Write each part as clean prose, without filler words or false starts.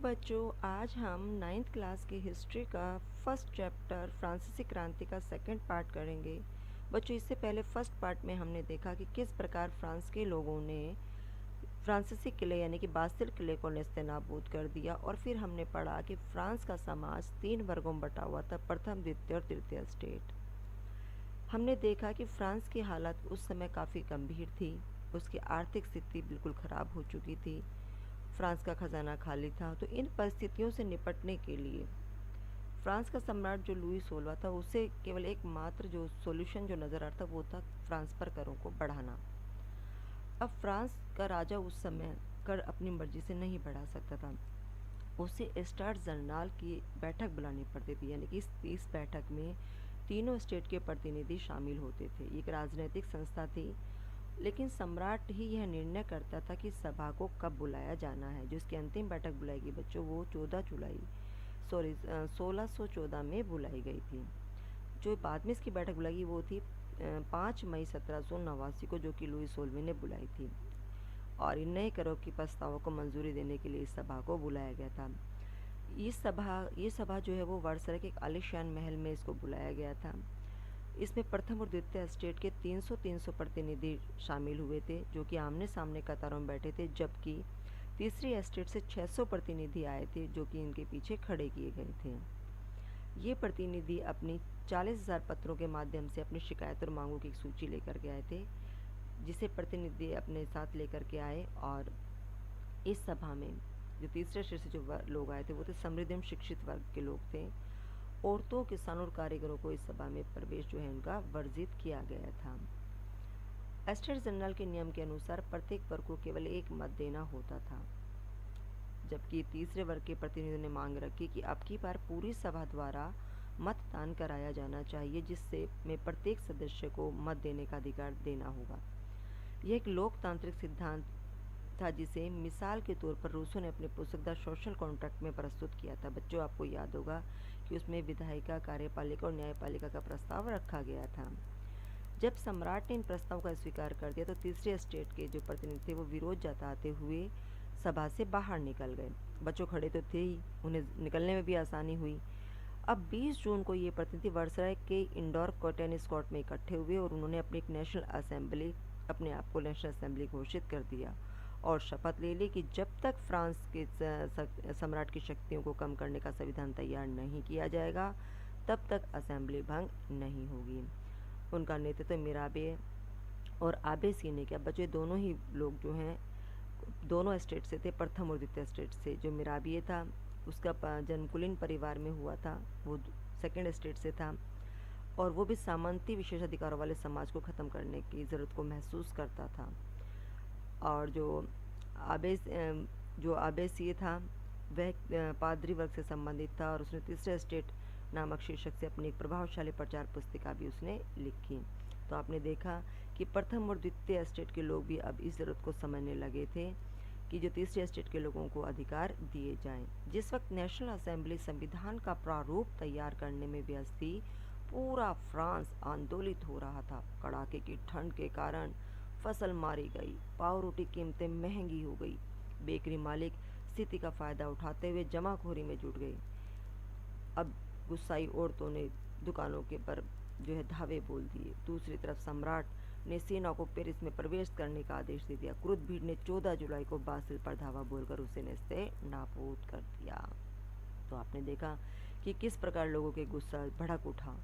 बच्चों, आज हम नाइन्थ क्लास की हिस्ट्री का फर्स्ट चैप्टर फ्रांसीसी क्रांति का सेकंड पार्ट करेंगे। बच्चों, इससे पहले फर्स्ट पार्ट में हमने देखा कि किस प्रकार फ्रांस के लोगों ने फ्रांसीसी किले यानी कि बास्तिल किले को नेस्तनाबूद कर दिया। और फिर हमने पढ़ा कि फ्रांस का समाज 3 वर्गों में बटा हुआ था, प्रथम, द्वितीय और तृतीय स्टेट। हमने देखा कि फ्रांस की हालत उस समय काफ़ी गंभीर थी। उसकी आर्थिक स्थिति बिल्कुल ख़राब हो चुकी थी। फ्रांस का खजाना खाली था। तो इन परिस्थितियों से निपटने के लिए फ्रांस का सम्राट जो लुई 16 था, उसे केवल एकमात्र जो सॉल्यूशन जो नज़र आता वो था फ्रांस पर करों को बढ़ाना। अब फ्रांस का राजा उस समय कर अपनी मर्जी से नहीं बढ़ा सकता था। उसे स्टार्स जनरल की बैठक बुलानी पड़ती थी, यानी कि इस बैठक में तीनों स्टेट के प्रतिनिधि शामिल होते थे। एक राजनीतिक संस्था थी, लेकिन सम्राट ही यह निर्णय करता था कि सभा को कब बुलाया जाना है। जो इसकी अंतिम बैठक बुलाई गई बच्चों, वो 1614 में बुलाई गई थी। जो बाद में इसकी बैठक बुलाई गई वो थी 5 मई 1789 को, जो कि लुई 16 ने बुलाई थी। और इन नए करों की प्रस्तावों को मंजूरी देने के लिए इस सभा को बुलाया गया था। ये सभा जो है वो वर्साय के एक आलीशान महल में इसको बुलाया गया था। इसमें प्रथम और द्वितीय स्टेट के 300 प्रतिनिधि शामिल हुए थे, जो कि आमने सामने कतारों में बैठे थे, जबकि तीसरी स्टेट से 600 प्रतिनिधि आए थे, जो कि इनके पीछे खड़े किए गए थे। ये प्रतिनिधि अपनी 40,000 पत्रों के माध्यम से अपनी शिकायत और मांगों की एक सूची लेकर के आए थे, जिसे प्रतिनिधि अपने साथ लेकर के आए। और इस सभा में जो तीसरे स्टेट से जो लोग आए थे वो थे समृद्ध एवं शिक्षित वर्ग के लोग थे। औरतों, किसानों और कारीगरों को इस सभा में प्रवेश जो है उनका वर्जित किया गया था। स्टेट जनरल के नियम के अनुसार प्रत्येक वर्ग को केवल एक मत देना होता था, जबकि तीसरे वर्ग के प्रतिनिधियों ने मांग रखी कि अब की बार पूरी सभा द्वारा मतदान कराया जाना चाहिए, जिससे में प्रत्येक सदस्य को मत देने का अधिकार देना होगा। यह एक लोकतांत्रिक सिद्धांत था, जिसे मिसाल के तौर पर रूसो ने अपने पुस्तक द सोशल कॉन्ट्रैक्ट में प्रस्तुत किया था। बच्चों, आपको याद होगा कि उसमें विधायिका, कार्यपालिका और न्यायपालिका का प्रस्ताव रखा गया था। जब सम्राट ने इन प्रस्ताव का स्वीकार कर दिया तो तीसरे स्टेट के जो प्रतिनिधि थे वो विरोध जताते हुए सभा से बाहर निकल गए। बच्चों खड़े तो थे ही, उन्हें निकलने में भी आसानी हुई। अब 20 जून को ये प्रतिनिधि वर्साय के इंडोर टेनिस कोर्ट में इकट्ठे हुए और उन्होंने अपने आप को नेशनल असेंबली घोषित कर दिया और शपथ ले ली कि जब तक फ्रांस के सम्राट की शक्तियों को कम करने का संविधान तैयार नहीं किया जाएगा, तब तक असेंबली भंग नहीं होगी। उनका नेतृत्व मिराबे और आबेसी ने किया। बच्चे दोनों ही लोग जो हैं दोनों स्टेट से थे, प्रथम और द्वितीय स्टेट से। जो मिराबिये था उसका जन्म कुलीन परिवार में हुआ था, वो सेकेंड स्टेट से था, और वो भी सामंती विशेषाधिकारों वाले समाज को ख़त्म करने की ज़रूरत को महसूस करता था। और जो आबेसी था वह पादरी वर्ग से संबंधित था, और उसने तीसरे स्टेट नामक शीर्षक से अपनी एक प्रभावशाली प्रचार पुस्तिका भी उसने लिखी। तो आपने देखा कि प्रथम और द्वितीय स्टेट के लोग भी अब इस ज़रूरत को समझने लगे थे कि जो तीसरे स्टेट के लोगों को अधिकार दिए जाएं। जिस वक्त नेशनल असेंबली संविधान का प्रारूप तैयार करने में व्यस्त थी, पूरा फ्रांस आंदोलित हो रहा था। कड़ाके की ठंड के कारण फसल मारी गई, पावरोटी कीमतें महंगी हो गई। बेकरी मालिक स्थिति का फ़ायदा उठाते हुए जमाखोरी में जुट गए। अब गुस्साई औरतों ने दुकानों के पर जो है धावे बोल दिए। दूसरी तरफ सम्राट ने सेना को पेरिस में प्रवेश करने का आदेश दे दिया। क्रुद्ध भीड़ ने 14 जुलाई को बास्तिल पर धावा बोलकर उसे नेस्तनाबूद कर दिया। तो आपने देखा कि किस प्रकार लोगों के गुस्सा भड़क उठा।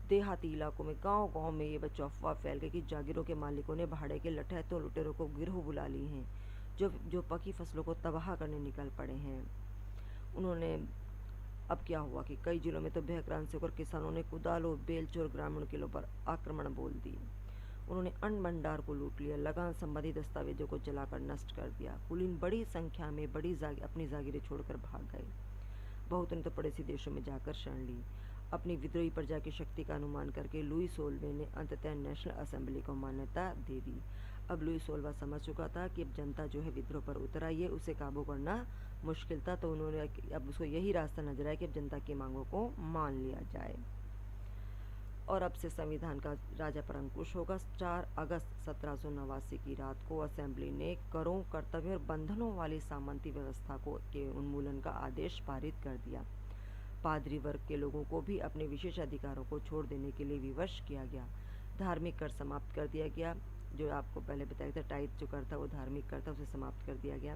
देहाती इलाकों में, गांव-गांव में ये बच्चों अफवाह फैल गई कि जागीरों के मालिकों ने भाड़े के लठैतों लुटेरों को गिरोह बुला ली हैं, जो पकी फसलों को तबाह करने निकल पड़े हैं। उन्होंने अब क्या हुआ कि कई जिलों में तो भयक्रांत से होकर किसानों ने कुदालों, बेलचोर ग्रामीण किलों पर आक्रमण बोल दिए। उन्होंने अन्न भंडार को लूट लिया, लगान संबंधी दस्तावेजों को जलाकर नष्ट कर दिया। कुलीन बड़ी संख्या में अपनी जागीरें छोड़कर भाग गए। बहुतों ने तो पड़ोसी देशों में जाकर शरण ली। अपनी विद्रोही प्रजा की शक्ति का अनुमान करके लुई 16 ने अंततः नेशनल असेंबली को मान्यता दे दी। अब लुई 16 समझ चुका था कि अब जनता जो है विद्रोह पर उतर आई है, उसे काबू करना मुश्किल था। तो उन्होंने अब उसको यही रास्ता नजर आया कि अब जनता की मांगों को मान लिया जाए। और अब से संविधान का राजा पर अंकुश होगा। 4 अगस्त 1789 की रात को असेंबली ने करों, कर्तव्यों और बंधनों वाली सामंती व्यवस्था के उन्मूलन का आदेश पारित कर दिया। पादरी वर्ग के लोगों को भी अपने विशेष अधिकारों को छोड़ देने के लिए विवश किया गया। धार्मिक कर समाप्त कर दिया गया। जो आपको पहले बताया था, टाइट जो कर था वो धार्मिक कर था, उसे समाप्त कर दिया गया।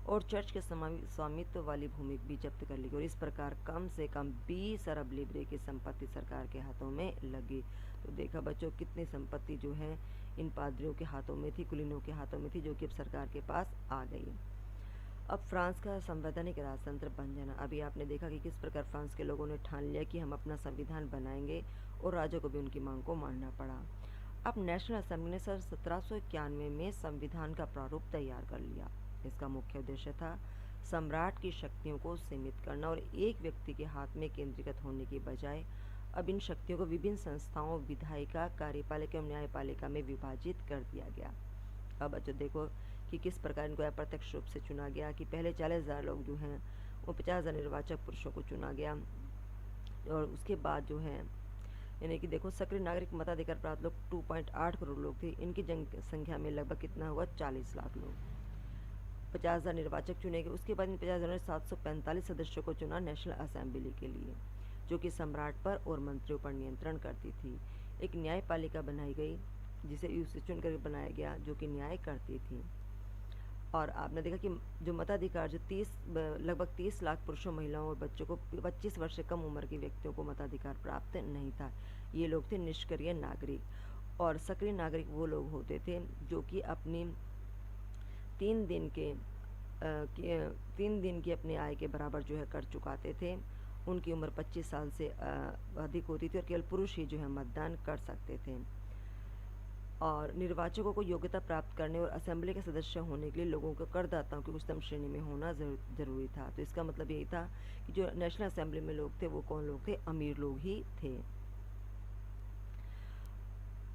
और चर्च के स्वामित्व वाली भूमि भी जब्त कर ली गई। और इस प्रकार कम से कम 20 अरब लिब्रे की संपत्ति सरकार के हाथों में लगी। तो देखा बच्चों, कितनी संपत्ति जो है इन पादरियों के हाथों में थी, कुलीनों के हाथों में थी, जो कि अब सरकार के पास आ गई। अब फ्रांस का संवैधानिक राजतंत्र बन जाना। अभी आपने देखा कि किस प्रकार फ्रांस के लोगों ने ठान लिया कि हम अपना संविधान बनाएंगे, और राजा को भी उनकी मांग को मानना पड़ा। अब नेशनल असेंबली ने सन 1791 में संविधान का प्रारूप तैयार कर लिया। इसका मुख्य उद्देश्य था सम्राट की शक्तियों को सीमित करना और एक व्यक्ति के हाथ में केंद्रीकृत होने की बजाय अब इन शक्तियों को विभिन्न संस्थाओं, विधायिका, कार्यपालिका एवं न्यायपालिका में विभाजित कर दिया गया। अब बच्चों देखो कि किस प्रकार इनको अप्रत्यक्ष रूप से चुना गया कि पहले 40,000 लोग जो हैं वो 50,000 निर्वाचक पुरुषों को चुना गया, और उसके बाद जो है यानी कि देखो सक्रिय नागरिक मताधिकार प्राप्त लोग 2.8 करोड़ लोग थे। इनकी जनसंख्या में लगभग कितना हुआ, 40 लाख लोग। 50,000 निर्वाचक चुने गए। उसके बाद इन 50,000 ने 745 सदस्यों को चुना नेशनल असेंबली के लिए, जो कि सम्राट पर और मंत्रियों पर नियंत्रण करती थी। एक न्यायपालिका बनाई गई जिसे उसे चुनकर बनाया गया, जो कि न्याय करती थी। और आपने देखा कि जो मताधिकार जो लगभग 30 लाख पुरुषों, महिलाओं और बच्चों को 25 वर्ष से कम उम्र के व्यक्तियों को मताधिकार प्राप्त नहीं था। ये लोग थे निष्क्रिय नागरिक। और सक्रिय नागरिक वो लोग होते थे जो कि अपनी 3 दिन की अपनी आय के बराबर जो है कर चुकाते थे। उनकी उम्र 25 साल से अधिक होती थी और केवल पुरुष ही जो है मतदान कर सकते थे। और निर्वाचकों को योग्यता प्राप्त करने और असेंबली के सदस्य होने के लिए लोगों को करदाताओं की उच्चतम श्रेणी में होना जरूरी था। तो इसका मतलब यही था कि जो नेशनल असेंबली में लोग थे वो कौन लोग थे, अमीर लोग ही थे।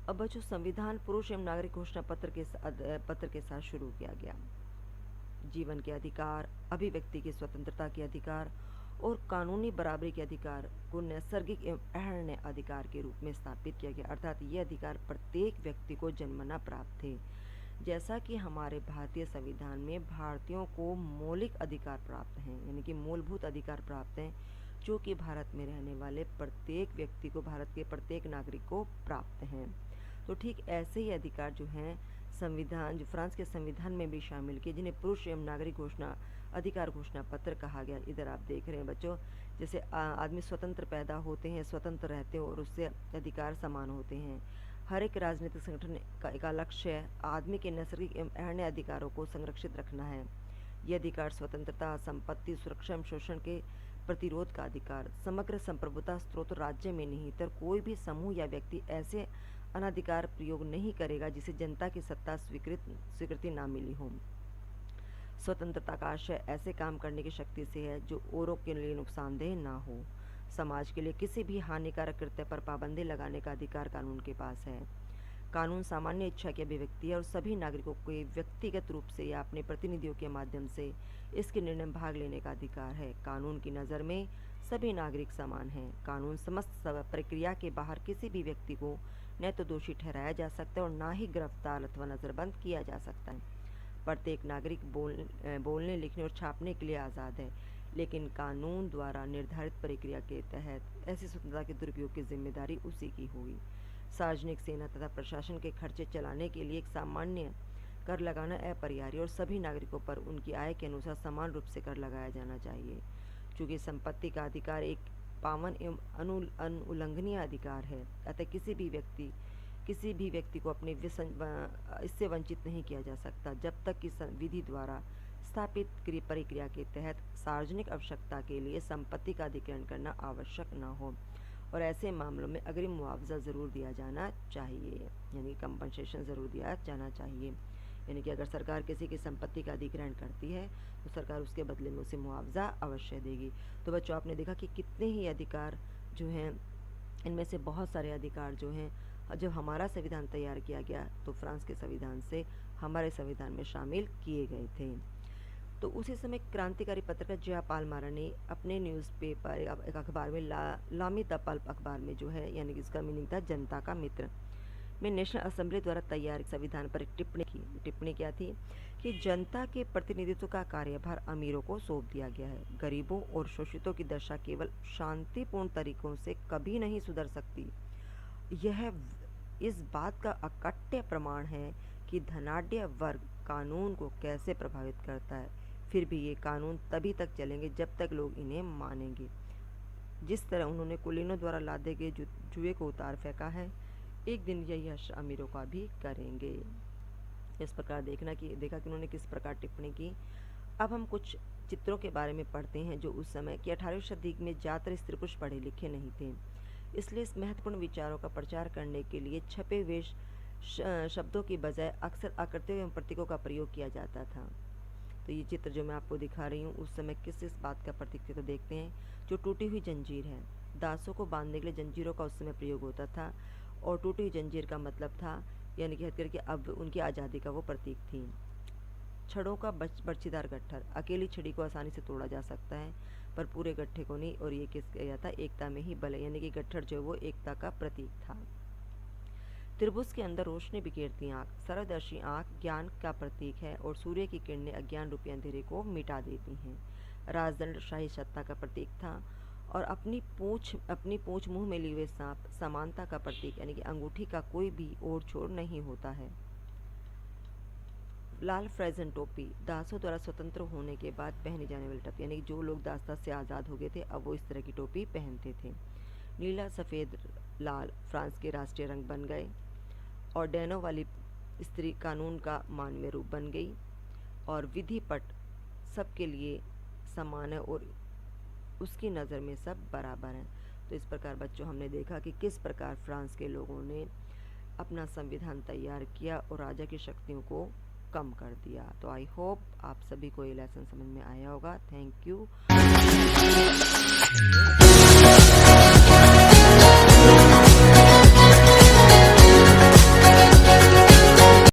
अब बच्चों संविधान पुरुष एवं नागरिक घोषणा पत्र के साथ शुरू किया गया। जीवन के अधिकार, अभिव्यक्ति की स्वतंत्रता के अधिकार और कानूनी बराबरी के अधिकार को नैसर्गिक एवं अहर्ण्य अधिकार के रूप में स्थापित किया गया। अर्थात ये अधिकार प्रत्येक व्यक्ति को जन्मना प्राप्त थे। जैसा कि हमारे भारतीय संविधान में भारतीयों को मौलिक अधिकार प्राप्त हैं, यानी कि मूलभूत अधिकार प्राप्त हैं, जो कि भारत में रहने वाले प्रत्येक व्यक्ति को, भारत के प्रत्येक नागरिक को प्राप्त हैं। तो ठीक ऐसे ही अधिकार जो हैं संविधान, जो फ्रांस के संविधान में भी शामिल किए, जिन्हें पुरुष एवं नागरिक अधिकार घोषणा पत्र कहा गया। इधर आप देख रहे हैं बच्चों, जैसे आदमी स्वतंत्र पैदा होते हैं, स्वतंत्र रहते हैं और उससे अधिकार समान होते हैं। हर एक राजनीतिक संगठन का लक्ष्य है आदमी के नैसर्गिक एवं अहर्ण्य अधिकारों को संरक्षित रखना है। ये अधिकार स्वतंत्रता, संपत्ति, सुरक्षा एवं शोषण के प्रतिरोध का अधिकार, समग्र संप्रभुता स्रोत राज्य में निहित कोई भी समूह या व्यक्ति ऐसे अनाधिकार प्रयोग नहीं करेगा जिसे जनता की सत्ता स्वीकृति ना मिली हो। स्वतंत्रता का आशय ऐसे काम करने की शक्ति से है जो औरों के लिए नुकसानदेह ना हो। समाज के लिए किसी भी हानिकारक कृत्य पर पाबंदी लगाने का अधिकार कानून के पास है। कानून सामान्य इच्छा की अभिव्यक्ति है और सभी नागरिकों को व्यक्तिगत रूप से या अपने प्रतिनिधियों के माध्यम से इसके निर्णय में भाग लेने का अधिकार है। कानून की नज़र में सभी नागरिक समान हैं। कानून समस्त प्रक्रिया के बाहर किसी भी व्यक्ति को न तो दोषी ठहराया जा सकता है और ना ही गिरफ्तार अथवा नज़रबंद किया जा सकता है। प्रत्येक नागरिक बोलने, लिखने और छापने के लिए आज़ाद है, लेकिन कानून द्वारा निर्धारित प्रक्रिया के तहत ऐसी स्वतंत्रता के दुरुपयोग की जिम्मेदारी उसी की होगी। सार्वजनिक सेना तथा प्रशासन के खर्चे चलाने के लिए एक सामान्य कर लगाना अपरिहार्य और सभी नागरिकों पर उनकी आय के अनुसार समान रूप से कर लगाया जाना चाहिए। चूँकि संपत्ति का अधिकार एक पावन एवं अनुल्लंघनीय अधिकार है, अतः किसी भी व्यक्ति को अपने इससे वंचित नहीं किया जा सकता जब तक कि विधि द्वारा स्थापित प्रक्रिया के तहत सार्वजनिक आवश्यकता के लिए संपत्ति का अधिग्रहण करना आवश्यक न हो। और ऐसे मामलों में अग्रिम मुआवजा ज़रूर दिया जाना चाहिए, यानी कंपनसेशन ज़रूर दिया जाना चाहिए। यानी कि अगर सरकार किसी की संपत्ति का अधिग्रहण करती है तो सरकार उसके बदले में उसे मुआवजा अवश्य देगी। तो बच्चों आपने देखा कि कितने ही अधिकार जो हैं, इनमें से बहुत सारे अधिकार जो हैं जब हमारा संविधान तैयार किया गया तो फ्रांस के संविधान से हमारे संविधान में शामिल किए गए थे। तो उसी समय क्रांतिकारी पत्रकार जयापाल मारा ने अपने न्यूज़पेपर एक अखबार में लामी द पल्प अखबार में जो है, यानी कि इसका मीनिंग था जनता का मित्र, में नेशनल असेंबली द्वारा तैयार संविधान पर एक टिप्पणी की। टिप्पणी क्या थी कि जनता के प्रतिनिधित्व का कार्यभार अमीरों को सौंप दिया गया है। गरीबों और शोषितों की दशा केवल शांतिपूर्ण तरीकों से कभी नहीं सुधर सकती। यह इस बात का अकट्य प्रमाण है कि धनाढ्य वर्ग कानून को कैसे प्रभावित करता है। फिर भी ये कानून तभी तक चलेंगे जब तक लोग इन्हें मानेंगे। जिस तरह उन्होंने कुलीनों द्वारा लादे गए जुए को उतार फेंका है, एक दिन यही हश्र अमीरों का भी करेंगे। इस प्रकार देखा कि उन्होंने किस प्रकार टिप्पणी की। अब हम कुछ चित्रों के बारे में पढ़ते हैं जो उस समय की 18वीं शताब्दी में ज़्यादातर स्त्री पुरुष पढ़े लिखे नहीं थे, इसलिए इस महत्वपूर्ण विचारों का प्रचार करने के लिए छपे हुए शब्दों की बजाय अक्सर आकृतियों एवं प्रतीकों का प्रयोग किया जाता था। तो ये चित्र जो मैं आपको दिखा रही हूँ उस समय किस बात का प्रतीक थे, तो देखते हैं। जो टूटी हुई जंजीर है, दासों को बांधने के लिए जंजीरों का उस समय प्रयोग होता था, और टूटी हुई जंजीर का मतलब था यानी कि हथकड़ी कि अब उनकी आज़ादी का वो प्रतीक थी। छड़ों का बर्छीदार गट्ठर, अकेली छड़ी को आसानी से तोड़ा जा सकता है पर पूरे गट्ठे को नहीं, और ये किस गया था, एकता में ही बल, यानी कि गट्ठर जो वो एकता का प्रतीक था। त्रिभुज के अंदर रोशनी बिखेरती आँख, सर्वदर्शी आँख ज्ञान का प्रतीक है और सूर्य की किरणें अज्ञान रूपी अंधेरे को मिटा देती हैं। राजदंड शाही सत्ता का प्रतीक था और अपनी पूंछ मुंह में लिए हुए सांप समानता का प्रतीक, यानी कि अंगूठी का कोई भी ओर छोर नहीं होता है। लाल फ्रेजन टोपी, दासों द्वारा स्वतंत्र होने के बाद पहने जाने वाली टोपी, यानी कि जो लोग दासता से आज़ाद हो गए थे अब वो इस तरह की टोपी पहनते थे। नीला सफ़ेद लाल फ्रांस के राष्ट्रीय रंग बन गए और डैनो वाली स्त्री कानून का मानवीय रूप बन गई और विधि पट सबके लिए समान है और उसकी नज़र में सब बराबर हैं। तो इस प्रकार बच्चों हमने देखा कि किस प्रकार फ्रांस के लोगों ने अपना संविधान तैयार किया और राजा की शक्तियों को कम कर दिया। तो आई होप आप सभी को ये लेसन समझ में आया होगा। Thank you.